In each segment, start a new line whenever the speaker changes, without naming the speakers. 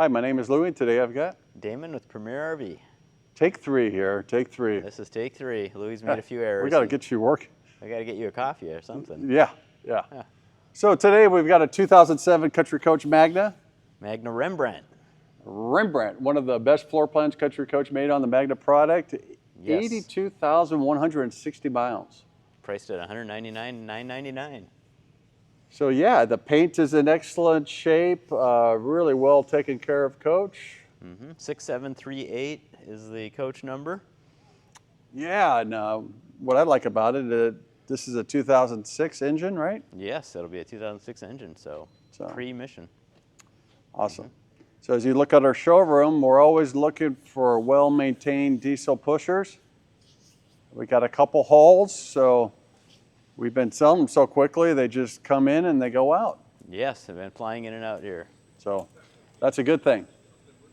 Hi, my name is Louie. Today I've got
Damon with Premier RV.
take 3 here. Take 3.
This is take 3. Louie's made a few errors.
We got to get you working.
I got to get you a coffee or something.
Yeah. So today we've got a 2007 Country Coach Magna.
Magna Rembrandt.
Rembrandt, one of the best floor plans Country Coach made on the Magna product.
Yes.
82,160 miles.
Priced at $199,999.
So yeah, the paint is in excellent shape. Really well taken care of, Coach.
6738 is the coach number.
Yeah, and what I like about it, this is a 2006 engine, right?
Yes, it'll be a 2006 engine, so pre-mission.
Awesome. So as you look at our showroom, we're always looking for well-maintained diesel pushers. We got a couple hauls, so we've been selling them so quickly, they just come in and they go out.
Yes, they've been flying in and out here.
So that's a good thing.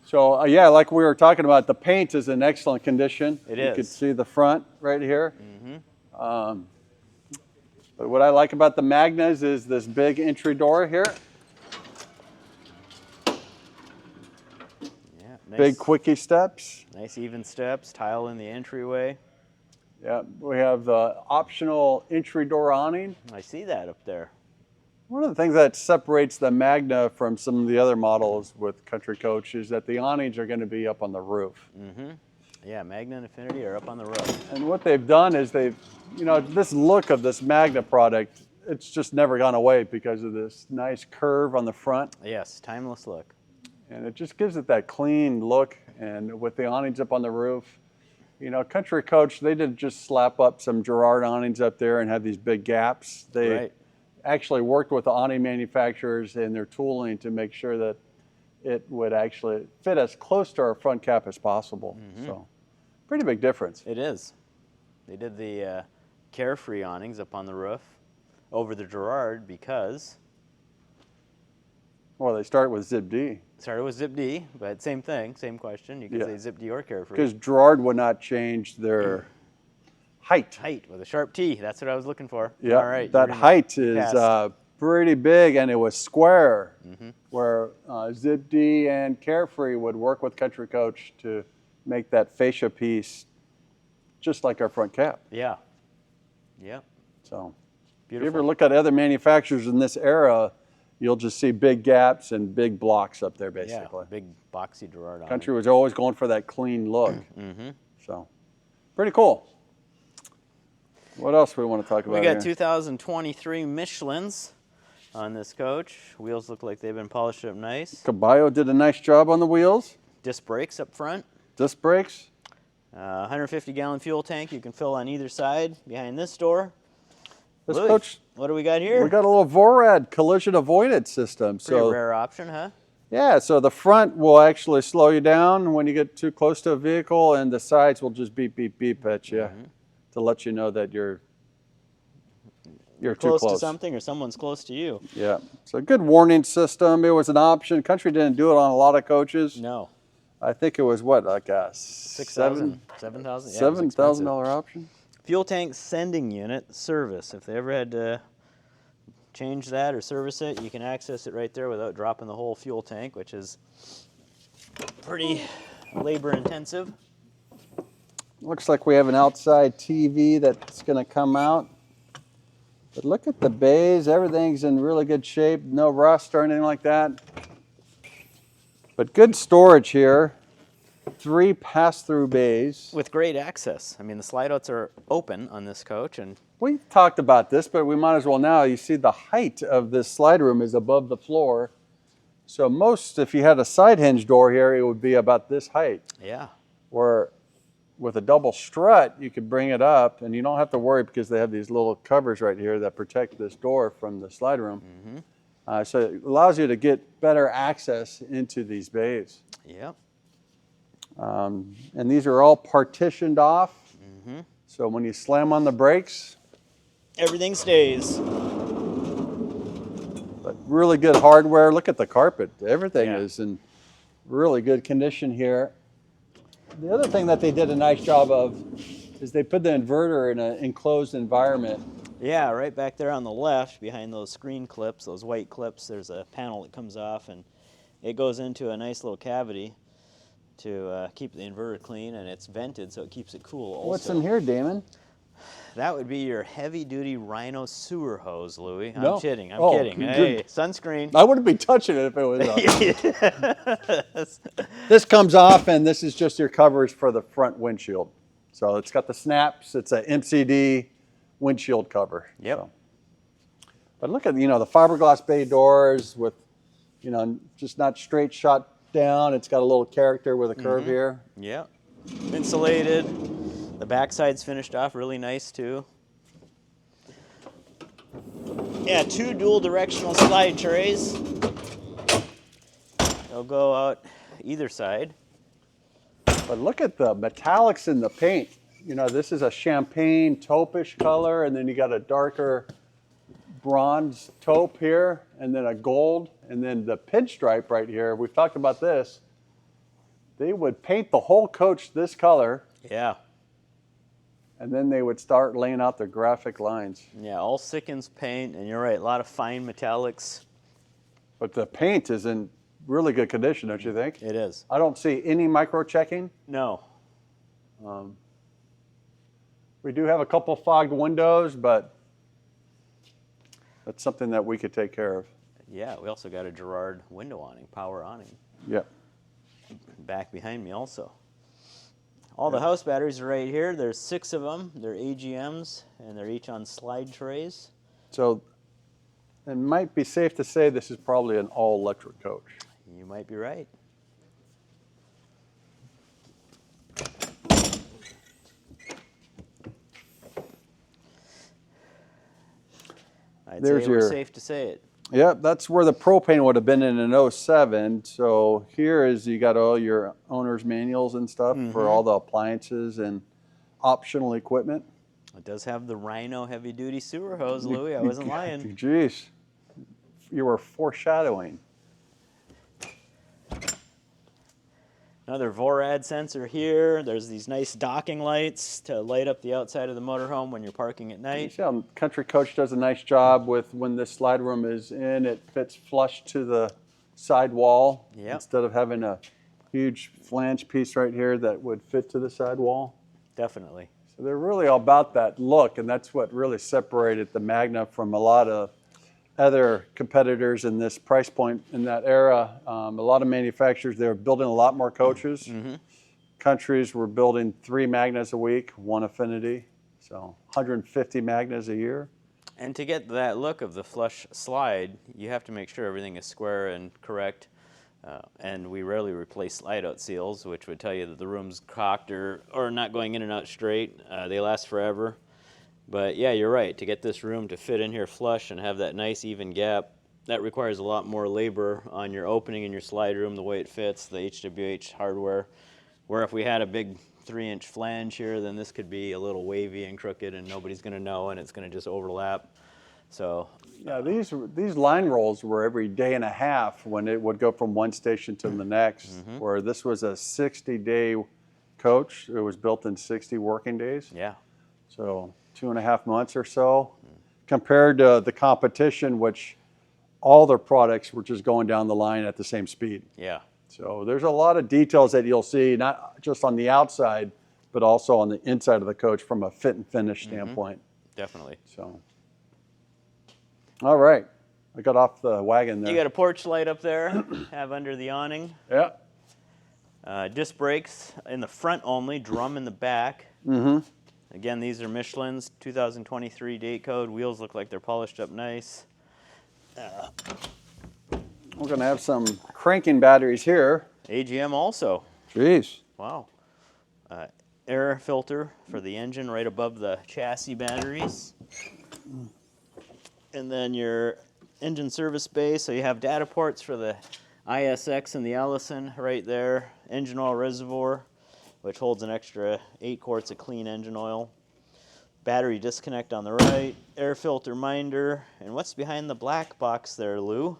So yeah, like we were talking about, the paint is in excellent condition.
It
is. You
is.
can see the front right here. But what I like about the Magnas is this big entry door here.
Yeah, nice,
big quickie steps.
Nice even steps, tile in the entryway.
Yeah, we have the optional entry door awning.
I see that up there.
One of the things that separates the Magna from some of the other models with Country Coach is that the awnings are going to be up on the roof.
Yeah, Magna and Affinity are up on the roof.
And what they've done is this look of this Magna product, it's just never gone away because of this nice curve on the front.
Yes, timeless look.
And it just gives it that clean look. And with the awnings up on the roof, Country Coach, they didn't just slap up some Girard awnings up there and have these big gaps. They actually worked with the awning manufacturers and their tooling to make sure that it would actually fit as close to our front cap as possible. So, pretty big difference.
It is. They did the Carefree awnings up on the roof over the Girard because...
Well, they start with Zip D.
Started with Zip D, but same thing, same question. You can say Zip D or Carefree.
Because Girard would not change their height.
Height with a sharp T. That's what I was looking for.
Yeah,
all right,
that height is pretty big, and it was square, where Zip D and Carefree would work with Country Coach to make that fascia piece just like our front cap.
Yeah. Yeah.
So,
beautiful.
If you ever look at other manufacturers in this era, you'll just see big gaps and big blocks up there, basically.
Yeah, big boxy Girard awning.
Country was always going for that clean look. So, pretty cool. What else we want to talk about?
We got 2023 Michelins on this coach. Wheels look like they've been polished up nice.
Caballo did a nice job on the wheels.
Disc brakes up front.
Disc brakes.
150-gallon fuel tank you can fill on either side behind this door.
This
Louis,
coach,
what do we got here?
We got a little Vorad Collision avoidance system.
Pretty rare option, huh?
Yeah, so the front will actually slow you down when you get too close to a vehicle, and the sides will just beep, beep, beep at you to let you know that you're too close
to something or someone's close to you.
Yeah, so a good warning system. It was an option. Country didn't do it on a lot of coaches.
No.
I think it was what, like a
$7,000.
$7,000 option.
Fuel tank sending unit service. If they ever had to change that or service it, you can access it right there without dropping the whole fuel tank, which is pretty labor intensive.
Looks like we have an outside TV that's going to come out. But look at the bays. Everything's in really good shape. No rust or anything like that. But good storage here. 3 pass-through bays.
With great access. I mean, the slide outs are open on this coach. And
we've talked about this, but we might as well now. You see the height of this slide room is above the floor. So if you had a side hinge door here, it would be about this height.
Yeah.
Where with a double strut, you could bring it up, and you don't have to worry because they have these little covers right here that protect this door from the slide room. So it allows you to get better access into these bays.
Yep.
And these are all partitioned off. So when you slam on the brakes,
everything stays.
But really good hardware. Look at the carpet. Everything is in really good condition here. The other thing that they did a nice job of is they put the inverter in an enclosed environment.
Yeah, right back there on the left, behind those screen clips, those white clips, there's a panel that comes off, and it goes into a nice little cavity to keep the inverter clean, and it's vented so it keeps it cool also.
What's in here, Damon?
That would be your heavy-duty Rhino sewer hose, Louie.
No.
I'm kidding. I'm
Oh,
kidding.
good.
Hey, sunscreen.
I wouldn't be touching it if it was on. This comes off, and this is just your covers for the front windshield. So it's got the snaps. It's a MCD windshield cover.
Yep.
So. But look at, the fiberglass bay doors with, just not straight shot down. It's got a little character with a curve here.
Yeah. Insulated. The backside's finished off really nice too. Yeah, 2 dual directional slide trays. They'll go out either side.
But look at the metallics in the paint. This is a champagne taupe-ish color, and then you got a darker bronze taupe here, and then a gold, and then the pinstripe right here. We've talked about this. They would paint the whole coach this color.
Yeah.
And then they would start laying out their graphic lines.
Yeah, all Sickens paint, and you're right, a lot of fine metallics.
But the paint is in really good condition, don't you think?
It is.
I don't see any micro checking.
No.
We do have a couple fogged windows, but that's something that we could take care of.
Yeah, we also got a Girard window awning, power awning.
Yeah.
Back behind me also. All the house batteries are right here. There's 6 of them. They're AGMs, and they're each on slide trays.
So it might be safe to say this is probably an all-electric coach.
You might be right. I'd
There's
say we're
your-
safe to say it.
Yep, that's where the propane would have been in an 07. So here is, you got all your owner's manuals and stuff for all the appliances and optional equipment.
It does have the Rhino heavy-duty sewer hose, Louie. I wasn't lying.
Jeez, you were foreshadowing.
Another Vorad sensor here. There's these nice docking lights to light up the outside of the motorhome when you're parking at
You
night.
see how Country Coach does a nice job with when this slide room is in, it fits flush to the side wall
Yep.
instead of having a huge flange piece right here that would fit to the side wall.
Definitely.
So they're really all about that look, and that's what really separated the Magna from a lot of other competitors in this price point in that era. A lot of manufacturers, they were building a lot more coaches. Countries were building 3 Magnas a week, 1 Affinity, so 150 Magnas a year.
And to get that look of the flush slide, you have to make sure everything is square and correct. And we rarely replace slide-out seals, which would tell you that the room's cocked or not going in and out straight. They last forever. But yeah, you're right. To get this room to fit in here flush and have that nice even gap, that requires a lot more labor on your opening in your slide room, the way it fits, the HWH hardware. Where if we had a big 3-inch flange here, then this could be a little wavy and crooked and nobody's going to know and it's going to just overlap. So
yeah, these line rolls were every day and a half when it would go from one station to the next, where this was a 60-day coach. It was built in 60 working days.
yeah.
So 2.5 months or so, compared to the competition, which all their products were just going down the line at the same speed.
Yeah.
So there's a lot of details that you'll see, not just on the outside, but also on the inside of the coach from a fit and finish standpoint.
Definitely.
So, all right, I got off the wagon there.
You got a porch light up there, have under the awning.
Yeah.
Disc brakes in the front only, drum in the back. Again, these are Michelin's 2023 date code. Wheels look like they're polished up nice.
We're going to have some cranking batteries here.
AGM also.
Jeez.
Wow. Air filter for the engine right above the chassis batteries. And then your engine service bay. So you have data ports for the ISX and the Allison right there. Engine oil reservoir, which holds an extra 8 quarts of clean engine oil. Battery disconnect on the right, air filter minder, and what's behind the black box there, Lou?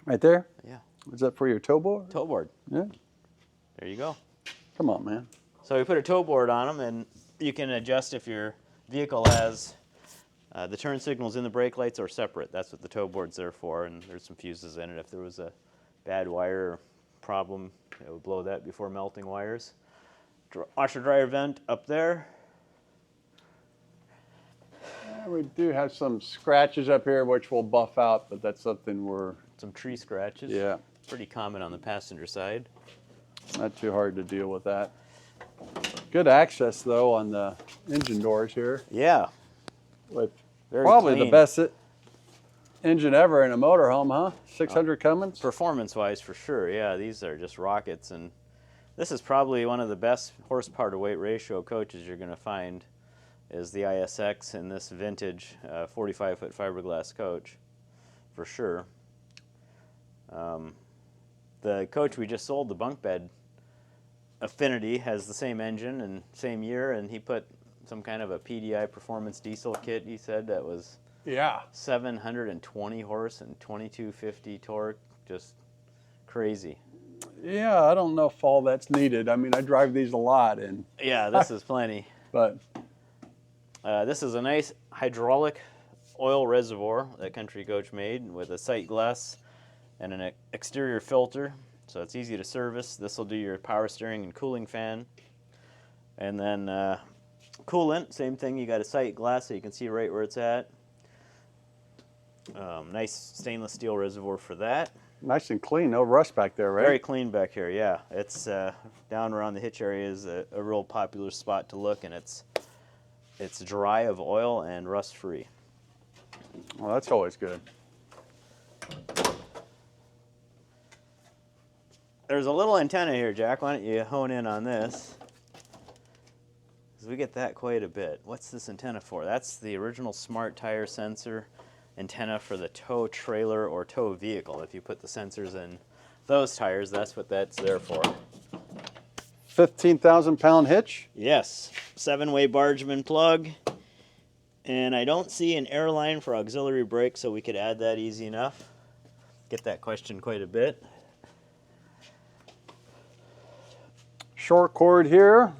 Right there?
Yeah.
Is that for your tow board?
Tow board.
Yeah.
There you go.
Come on, man.
So we put a tow board on them, and you can adjust if your vehicle has the turn signals in the brake lights or separate. That's what the tow board's there for, and there's some fuses in it if there was a bad wire problem, it would blow that before melting wires. Washer dryer vent up there.
We do have some scratches up here, which we'll buff out, but that's something we're...
Some tree scratches.
Yeah.
Pretty common on the passenger side.
Not too hard to deal with that. Good access, though, on the engine doors here.
Yeah.
With
Very
probably
clean.
the best engine ever in a motorhome, huh? 600 Cummins?
Performance-wise, for sure. Yeah, these are just rockets, and this is probably one of the best horsepower to weight ratio coaches you're going to find. Is the ISX in this vintage 45-foot fiberglass coach, for sure. The coach we just sold, the bunk bed Affinity, has the same engine and same year, and he put some kind of a PDI performance diesel kit, he said, that was 720 horse and 2250 torque, just crazy.
Yeah, I don't know if all that's needed. I mean, I drive these a lot, and
yeah, this is plenty.
But
this is a nice hydraulic oil reservoir that Country Coach made with a sight glass and an exterior filter, so it's easy to service. This will do your power steering and cooling fan. And then coolant, same thing. You got a sight glass so you can see right where it's at. Nice stainless steel reservoir for that.
nice and clean, no rust back there, right?
Very clean back here, yeah. It's down around the hitch area is a real popular spot to look, and it's dry of oil and rust free.
Well, that's always good.
There's a little antenna here, Jack. Why don't you hone in on this? Because we get that quite a bit. What's this antenna for? That's the original smart tire sensor antenna for the tow trailer or tow vehicle. If you put the sensors in those tires, that's what that's there for.
15,000-pound hitch?
Yes, 7-way Bargeman plug. And I don't see an airline for auxiliary brake, so we could add that easy enough. Get that question quite a bit.
Short cord here.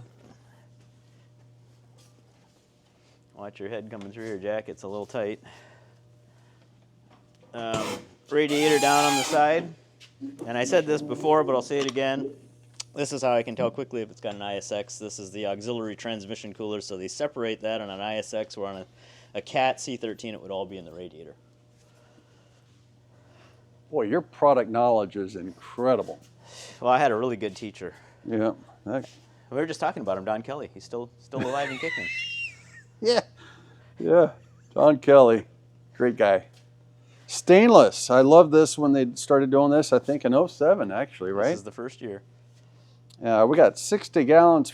Watch your head coming through here, Jack. It's a little tight. Radiator down on the side. And I said this before, but I'll say it again. This is how I can tell quickly if it's got an ISX. This is the auxiliary transmission cooler, so they separate that on an ISX, or on a CAT C13, it would all be in the radiator.
Boy, your product knowledge is incredible.
Well, I had a really good teacher.
Yeah.
We were just talking about him, Don Kelly. He's still alive and kicking.
Yeah. Yeah. Don Kelly. Great guy. Stainless. I love this when they started doing this, I think in 07, actually, right?
This is the first year.
We got 60 gallons,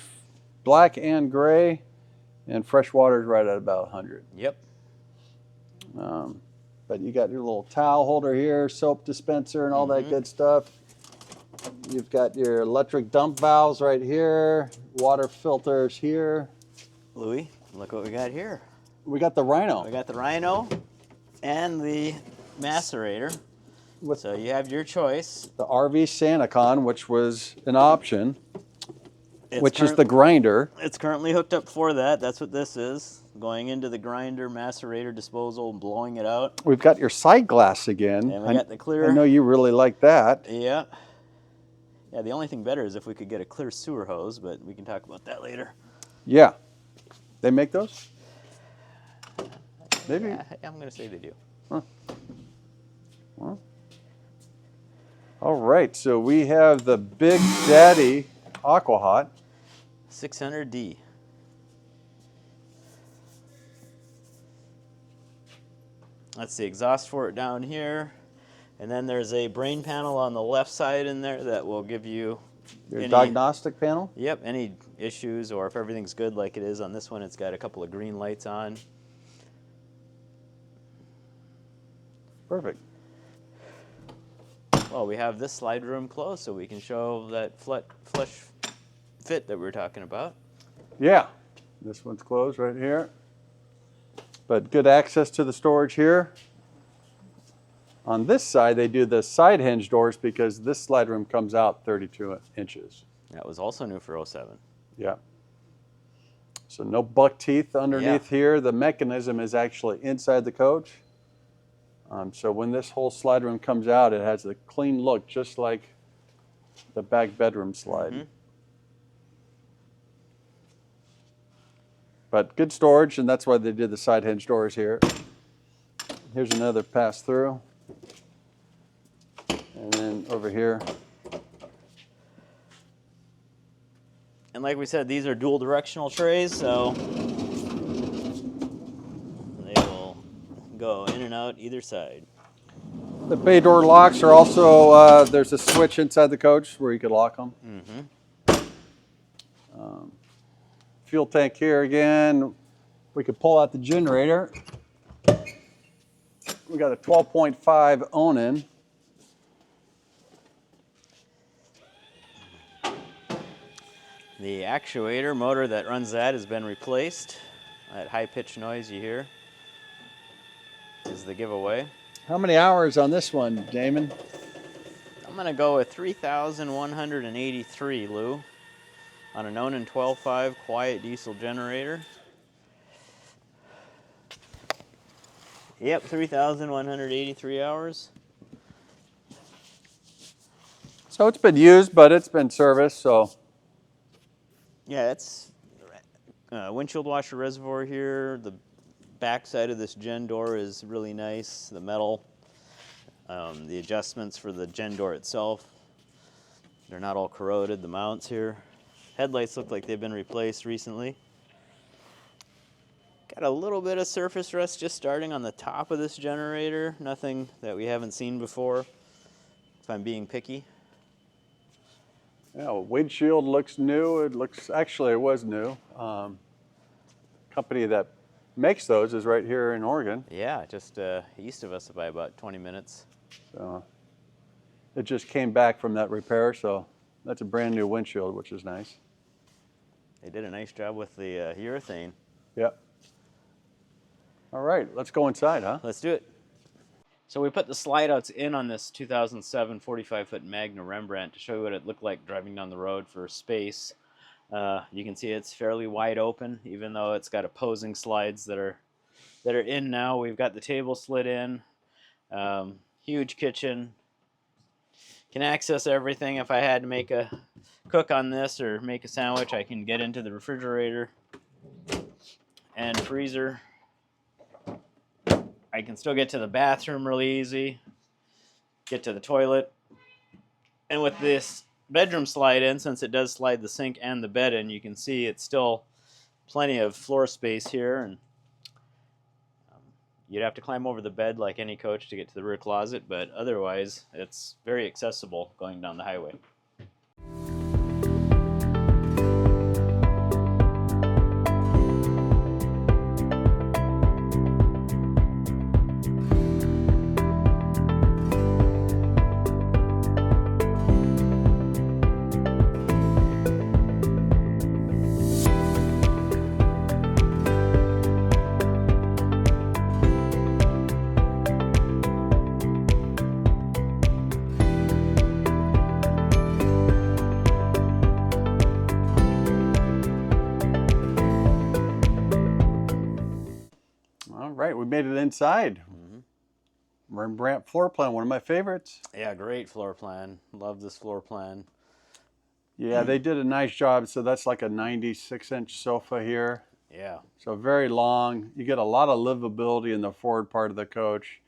black and gray, and fresh water is right at about 100.
Yep.
But you got your little towel holder here, soap dispenser, and all that good stuff. You've got your electric dump valves right here, water filters here.
Louis, look what we got here.
We got the Rhino.
We got the Rhino and the macerator. So you have your choice.
The RV SantaCon, which was an option,
It's
which is the grinder.
It's currently hooked up for that. That's what this is. Going into the grinder, macerator, disposal, and blowing it out.
We've got your side glass again.
And we got the clear.
I know you really like that.
Yeah. Yeah, the only thing better is if we could get a clear sewer hose, but we can talk about that later.
Yeah. They make those? Maybe.
Yeah, I'm going to say they do.
Huh. Well. All right, so we have the Big Daddy Aquahot.
600D. That's the exhaust for it down here. And then there's a brain panel on the left side in there that will give you
Your diagnostic panel?
Yep, any issues, or if everything's good like it is on this one, it's got a couple of green lights on.
Perfect.
Well, we have this slide room closed, so we can show that flush fit that we were talking about.
Yeah, this one's closed right here. But good access to the storage here. On this side, they do the side hinge doors because this slide room comes out 32 inches.
That was also new for 07.
Yeah. So no buck teeth underneath here. The mechanism is actually inside the coach. So when this whole slide room comes out, it has a clean look, just like the back bedroom slide. But good storage, and that's why they did the side hinge doors here. Here's another pass through. And then over here.
And like we said, these are dual directional trays, so they will go in and out either side.
The bay door locks are also, there's a switch inside the coach where you could lock them. Fuel tank here again. We could pull out the generator. We got a 12.5 Onan.
The actuator motor that runs that has been replaced. That high-pitched noise you hear is the giveaway.
How many hours on this one, Damon?
I'm going to go with 3,183, Lou, on an Onan 12.5 quiet diesel generator. Yep, 3,183 hours.
So it's been used, but it's been serviced, so.
Yeah, it's windshield washer reservoir here. The back side of this gen door is really nice. The metal, the adjustments for the gen door itself, they're not all corroded. The mounts here. Headlights look like they've been replaced recently. Got a little bit of surface rust just starting on the top of this generator. Nothing that we haven't seen before, if I'm being picky.
Yeah, windshield looks new. It looks, actually it was new. Company that makes those is right here in Oregon.
Yeah, just east of us by about 20 minutes.
So it just came back from that repair, so that's a brand new windshield, which is nice.
They did a nice job with the urethane.
Yep. All right, let's go inside, huh?
Let's do it. So we put the slide outs in on this 2007 45-foot Magna Rembrandt to show you what it looked like driving down the road for space. You can see it's fairly wide open, even though it's got opposing slides that are in now. We've got the table slid in, huge kitchen. Can access everything. If I had to make a cook on this or make a sandwich, I can get into the refrigerator and freezer. I can still get to the bathroom really easy, get to the toilet. And with this bedroom slide in, since it does slide the sink and the bed in, you can see it's still plenty of floor space here. And you'd have to climb over the bed like any coach to get to the rear closet, but otherwise it's very accessible going down the highway.
All right, we made it inside. Rembrandt floor plan, one of my favorites.
Yeah, great floor plan. Love this floor plan.
Yeah, they did a nice job. So that's like a 96-inch sofa here.
Yeah.
So very long. You get a lot of livability in the forward part of the coach.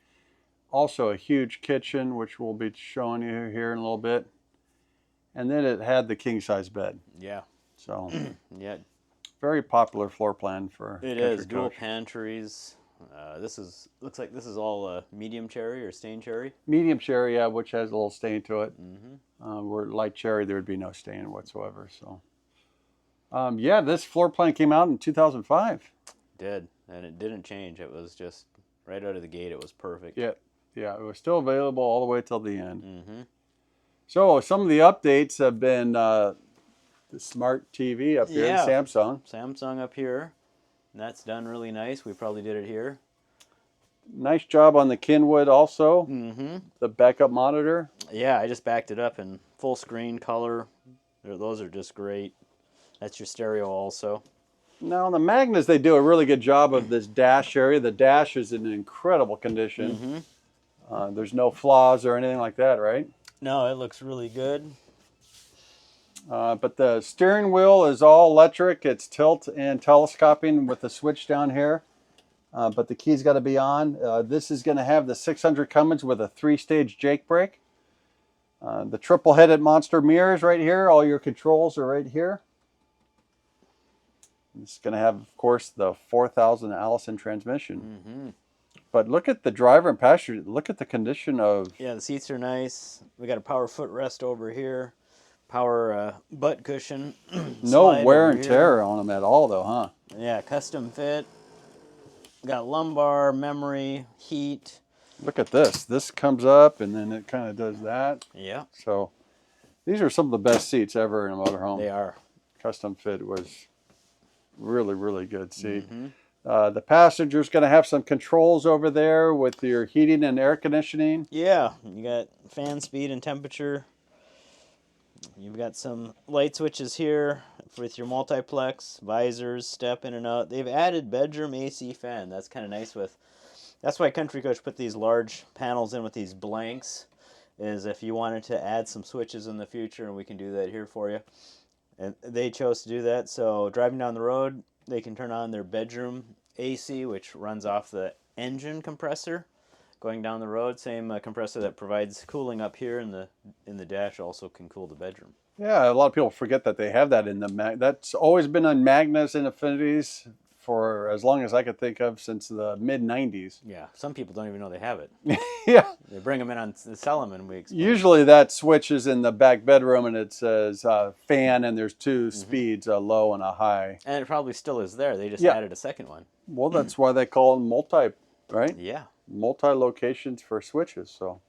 Also a huge kitchen, which we'll be showing you here in a little bit. And then it had the king-size bed.
Yeah.
So
Yeah.
very popular floor plan for
It
Country
is. Dual
Coach.
pantries. Looks like this is all medium cherry or stain cherry.
Medium cherry, yeah, which has a little stain to it. Where light cherry, there would be no stain whatsoever. So, yeah, this floor plan came out in 2005.
Did, and it didn't change. It was just right out of the gate. It was perfect.
Yeah, it was still available all the way till the end. So some of the updates have been the smart TV up here,
Yeah.
the Samsung.
Samsung up here. And that's done really nice. We probably did it here.
Nice job on the Kenwood also.
Mm-hmm.
The backup monitor.
Yeah, I just backed it up in full screen color. Those are just great. That's your stereo also.
Now on the Magnas, they do a really good job of this dash area. The dash is in incredible condition. There's no flaws or anything like that, right?
No, it looks really good.
But the steering wheel is all electric. It's tilt and telescoping with the switch down here. But the key's got to be on. This is going to have the 600 Cummins with a 3-stage Jake brake. The triple-headed monster mirrors right here. All your controls are right here. It's going to have, of course, the 4000 Allison transmission. But look at the driver and passenger. Look at the condition of...
Yeah, the seats are nice. We got a power footrest over here. Power butt cushion.
No wear and tear on them at all, though, huh?
Yeah, custom fit. Got lumbar, memory, heat.
Look at this. This comes up, and then it kind of does that.
Yeah.
So these are some of the best seats ever in a motorhome.
They are.
Custom fit was really, really good seat. The passenger's going to have some controls over there with your heating and air conditioning.
Yeah, you got fan speed and temperature. You've got some light switches here with your multiplex, visors, step in and out. They've added bedroom AC fan. That's kind of nice with... That's why Country Coach put these large panels in with these blanks, is if you wanted to add some switches in the future, and we can do that here for you. And they chose to do that, so driving down the road, they can turn on their bedroom AC, which runs off the engine compressor. Going down the road, same compressor that provides cooling up here in the dash also can cool the bedroom.
Yeah, a lot of people forget that they have that in the that's always been on Magnas and Affinities for as long as I could think of, since the mid-90s.
Yeah, some people don't even know they have it.
Yeah.
They bring them in on sell them, and we explain.
Usually that switch is in the back bedroom, and it says fan, and there's 2 speeds, a low and a high.
And it probably still is there. They just added a second one.
Well, that's why they call them multi, right?
Yeah.
Multi-locations for switches, so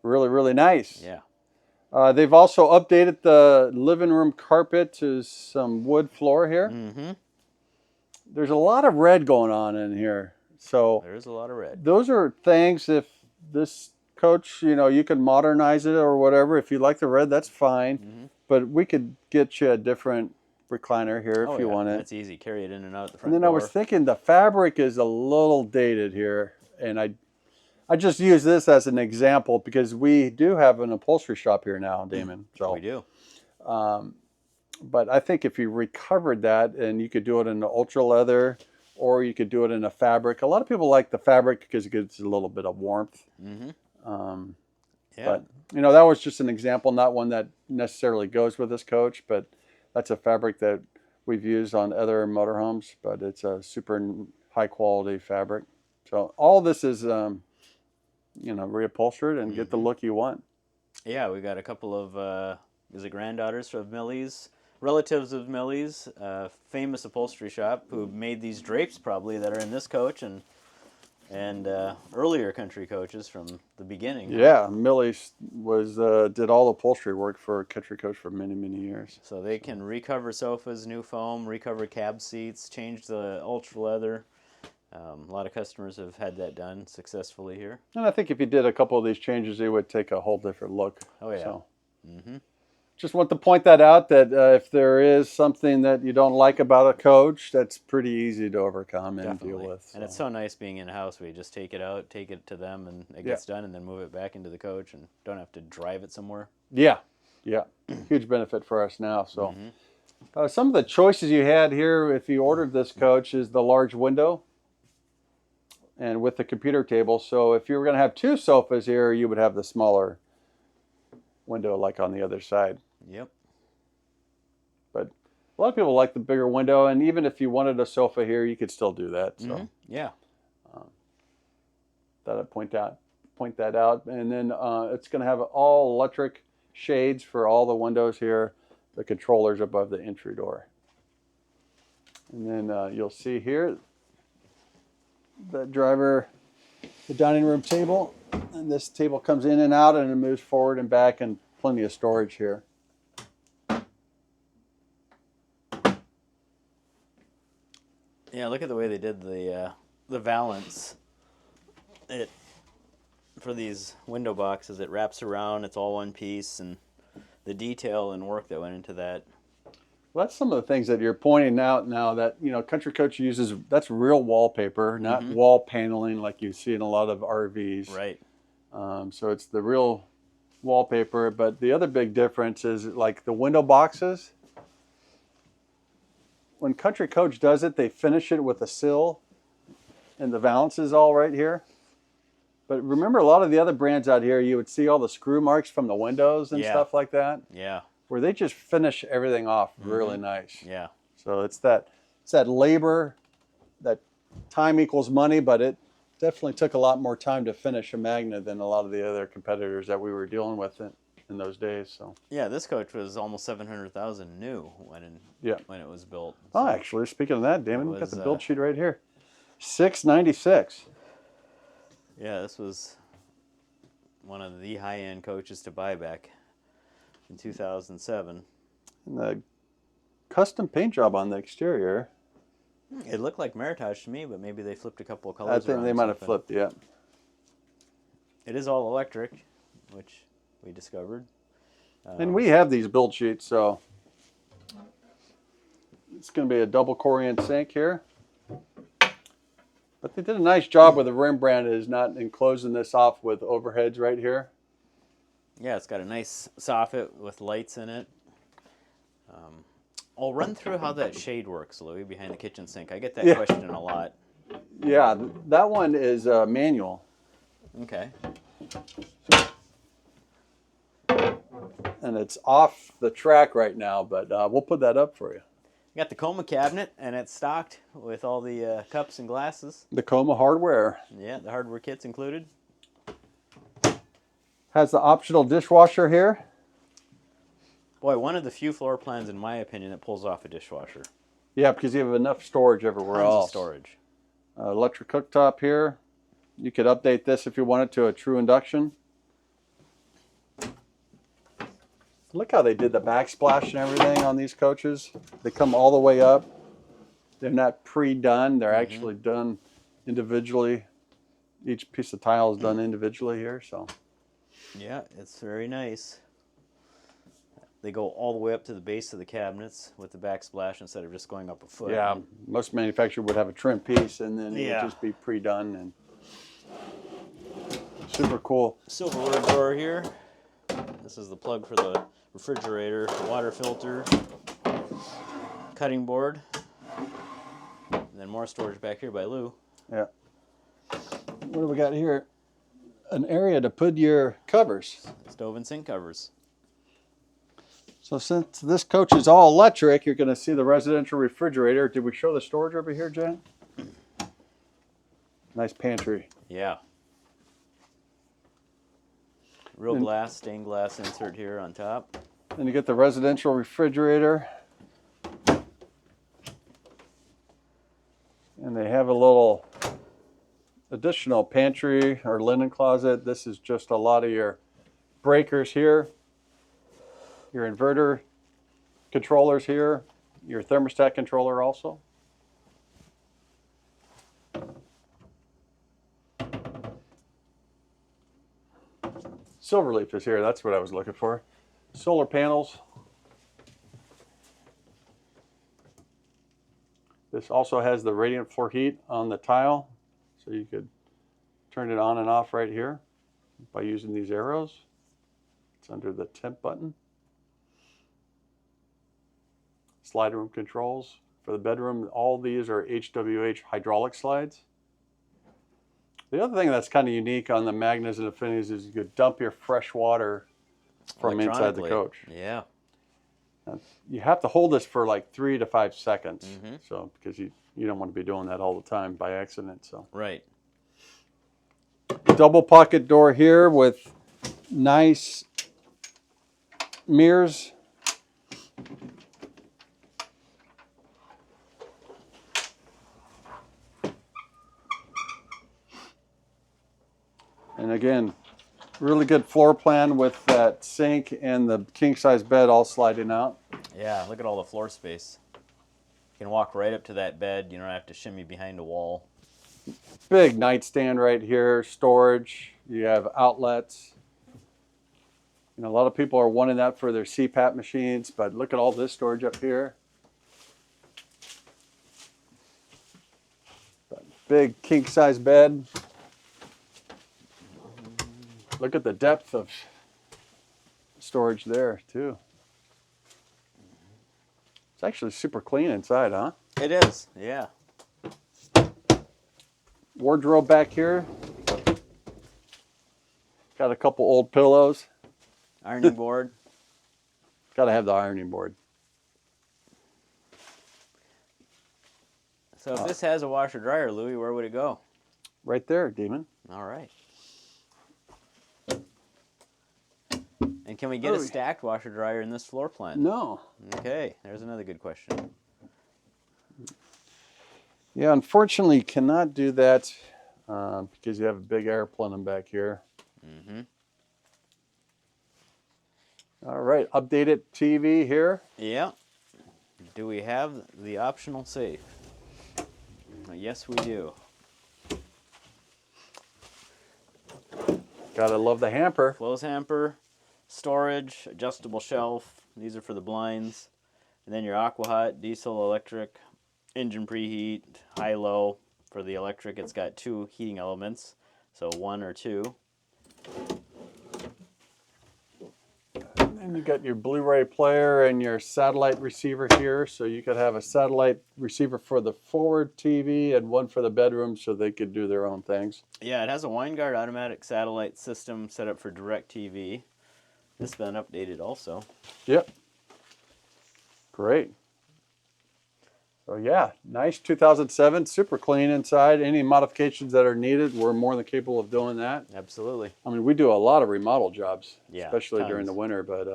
really, really nice.
Yeah.
They've also updated the living room carpet to some wood floor here. There's a lot of red going on in here, so
There is a lot of red.
those are things, if this coach, you know, you can modernize it or whatever. If you like the red, that's fine, but we could get you a different recliner here if you want it.
That's easy. Carry it in and out the front
And then
door.
I was thinking the fabric is a little dated here, and I just use this as an example because we do have an upholstery shop here now, Damon. So
we do.
But I think if you recovered that, and you could do it in the ultra leather, or you could do it in a fabric. A lot of people like the fabric because it gives a little bit of warmth.
Yeah.
But you know, that was just an example, not one that necessarily goes with this coach, but that's a fabric that we've used on other motorhomes. But it's a super high quality fabric. So all this is, you know, reupholstered and get the look you want.
Yeah, we got a couple of is it granddaughters of Millie's, relatives of Millie's, famous upholstery shop who made these drapes probably that are in this coach and earlier Country Coaches from the beginning.
Yeah, Millie was did all the upholstery work for Country Coach for many, many years.
So they can recover sofas, new foam, recover cab seats, change the ultra leather. A lot of customers have had that done successfully here.
And I think if you did a couple of these changes, it would take a whole different look.
Oh, yeah.
So, just want to point that out, that if there is something that you don't like about a coach, that's pretty easy to overcome and deal with. So.
And it's so nice being in-house. We just take it out, take it to them, and it gets done, and then move it back into the coach and don't have to drive it somewhere.
Yeah, yeah. Huge benefit for us now. So some of the choices you had here, if you ordered this coach, is the large window and with the computer table. So if you were going to have 2 sofas here, you would have the smaller window like on the other side.
Yep.
But a lot of people like the bigger window, and even if you wanted a sofa here, you could still do that. So
yeah,
thought I'd point that out. And then it's going to have all electric shades for all the windows here. The controllers above the entry door. And then you'll see here the driver, the dining room table, and this table comes in and out, and it moves forward and back, and plenty of storage here.
Yeah, look at the way they did the valance. It for these window boxes, it wraps around. It's all one piece, and the detail and work that went into that.
Well, that's some of the things that you're pointing out now that, you know, Country Coach uses. That's real wallpaper, not wall paneling like you see in a lot of RVs.
Right.
So it's the real wallpaper. But the other big difference is like the window boxes. When Country Coach does it, they finish it with a sill and the valance is all right here. But remember, a lot of the other brands out here, you would see all the screw marks from the windows and stuff like that.
Yeah.
Where they just finish everything off really nice.
Yeah.
So it's that labor, that time equals money, but it definitely took a lot more time to finish a Magna than a lot of the other competitors that we were dealing with in those days. So
yeah, this coach was almost 700,000 new when it was built. So
oh, actually, speaking of that, Damon, we got the build sheet right here. 696.
Yeah, this was one of the high-end coaches to buy back in 2007.
And the custom paint job on the exterior.
It looked like Meritage to me, but maybe they flipped a couple of colors.
I think they might have flipped, yeah.
It is all electric, which we discovered.
And we have these build sheets, so it's going to be a double Corian sink here. But they did a nice job with the Rembrandt is not enclosing this off with overheads right here.
Yeah, it's got a nice soffit with lights in it. I'll run through how that shade works, Louis, behind the kitchen sink. I get that question a lot.
Yeah, that one is manual.
Okay.
And it's off the track right now, but we'll put that up for you.
You got the Coma cabinet, and it's stocked with all the cups and glasses.
The Coma hardware.
Yeah, the hardware kit's included.
Has the optional dishwasher here.
Boy, one of the few floor plans, in my opinion, that pulls off a dishwasher.
Yeah, because you have enough storage everywhere
Tons
else.
of storage.
Electric cooktop here. You could update this if you wanted to a true induction. Look how they did the backsplash and everything on these coaches. They come all the way up. They're not pre-done. They're actually done individually. Each piece of tile is done individually here. So
yeah, it's very nice. They go all the way up to the base of the cabinets with the backsplash instead of just going up a foot.
yeah, most manufacturers would have a trim piece and then it would just be pre-done and super cool.
Silverware drawer here. This is the plug for the refrigerator, water filter, cutting board, and then more storage back here by Lou.
Yeah. What do we got here? An area to put your covers.
Stove and sink covers.
So since this coach is all electric, you're going to see the residential refrigerator. Did we show the storage over here, Jen? Nice pantry.
Yeah. Real glass, stained glass insert here on top.
Then you get the residential refrigerator. And they have a little additional pantry or linen closet. This is just a lot of your breakers here. Your inverter controllers here. Your thermostat controller also. Silverleaf is here. That's what I was looking for. Solar panels. This also has the radiant floor heat on the tile. So you could turn it on and off right here by using these arrows. It's under the temp button. Slide room controls. For the bedroom, all these are HWH hydraulic slides. The other thing that's kind of unique on the Magnas and Affinities is you could dump your fresh water from inside the coach.
Yeah.
You have to hold this for like 3 to 5 seconds. So because you don't want to be doing that all the time by accident. So
right.
Double pocket door here with nice mirrors. And again, really good floor plan with that sink and the king size bed all sliding out.
Yeah, look at all the floor space. You can walk right up to that bed. You don't have to shimmy behind a wall.
Big nightstand right here, storage. You have outlets. You know, a lot of people are wanting that for their CPAP machines, but look at all this storage up here. Big king size bed. Look at the depth of storage there too. It's actually super clean inside, huh?
It is, yeah.
Wardrobe back here. Got a couple old pillows.
Ironing board.
Got to have the ironing board.
So if this has a washer dryer, Louis, where would it go?
Right there, Demon.
All right. And can we get a stacked washer dryer in this floor plan?
No.
Okay, there's another good question.
Yeah, unfortunately, you cannot do that because you have a big air plenum back here.
Mm-hmm.
All right, updated TV here.
Yeah. Do we have the optional safe? Yes, we do.
Gotta love the hamper.
Clothes hamper, storage, adjustable shelf. These are for the blinds. And then your aqua hot, diesel, electric, engine preheat, high-low. For the electric, it's got 2 heating elements, so 1 or 2.
And you got your Blu-ray player and your satellite receiver here, so you could have a satellite receiver for the forward TV and one for the bedroom, so they could do their own things.
Yeah, it has a Winegard automatic satellite system set up for direct TV. This has been updated also.
Yep. Great. So yeah, nice 2007, super clean inside. Any modifications that are needed, we're more than capable of doing that.
Absolutely.
I mean, we do a lot of remodel jobs,
Yeah,
especially during
tons.
the winter. But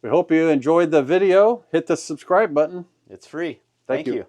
we hope you enjoyed the video. Hit the subscribe button.
It's free.
Thank you.
you.